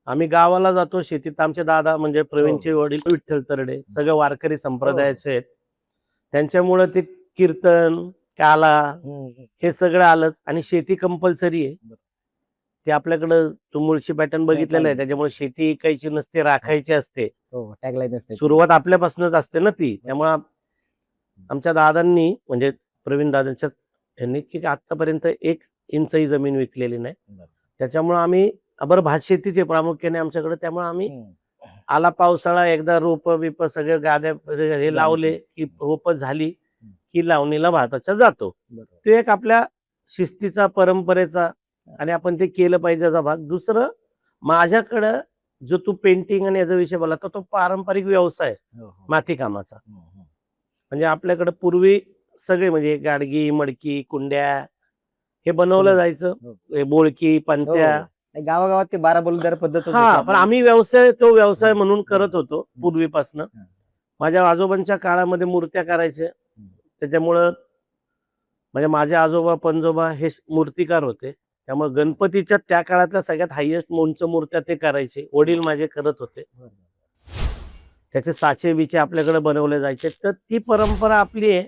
आम्ही गावाला जातो, शेतीत आमचे दादा म्हणजे प्रवीणचे हो. वडील विठ्ठल तरडे सगळे वारकरी हो. संप्रदायाचे आहेत. त्यांच्यामुळे ते कीर्तन, काला हे सगळं आलं आणि शेती कंपल्सरी आहे. बरं. ते आपल्याकडं तू मुळशी पॅटर्न बघितलेला आहे, त्याच्यामुळे शेती इकायची नसते, राखायची असते. हो, टॅगलाईन असते ती. सुरुवात आपल्यापासूनच असते ना ती. त्यामुळे आमच्या दादांनी म्हणजे प्रवीण दादांच्या यांनी की आतापर्यंत 1 इंचही जमीन विकलेली नाही. बरं. त्याच्यामुळे आम्ही बरं भात शेतीचे प्रामुख्याने आमच्याकडे, त्यामुळे आम्ही हं. आला पावसाळा एकदा रोप-बिप सगळे गाद्या हे झाली लावले की. की रोप झाली की लावणीला भाताच्या जातो. बरोबर. ते एक आपल्या शिस्तीचा, परंपरेचा आणि आपण ते केलं पाहिजे याचा भाग. दुसरं माझ्याकडं जो तू पेंटिंग आणि याचा विषय बोलला तर तो पारंपरिक व्यवसाय हो, हो. माती कामाचा. हं, हं. म्हणजे आपल्याकडे पूर्वी सगळे म्हणजे गाडगी, मडकी, कुंड्या हे बनवलं हो. जायचं. हो. हे बोळकी, हो, पंत्या. हो. गावागावात ते 12 बलुदार पद्धतच होती हां, पण आपली. आम्ही तो व्यवसाय हं, म्हणून करत बरोबर. होतो हं. पूर्वीपासनं. हं. माझ्या आजोबांच्या काळामध्ये मूर्त्या करायच्या. हं. त्याच्यामुळं म्हणजे माझे आजोबा, पणजोबा हे मूर्तिकार होते. त्यामुळे गणपतीच्या त्या काळातल्या सगळ्यात हायेस्ट उंच मूर्त्या ते करायचे. वडील माझे करत होते. बरोबर. त्याचे साचे-बिचे आपल्याकडे बनवले जायचे. तर ती परंपरा आपली आहे.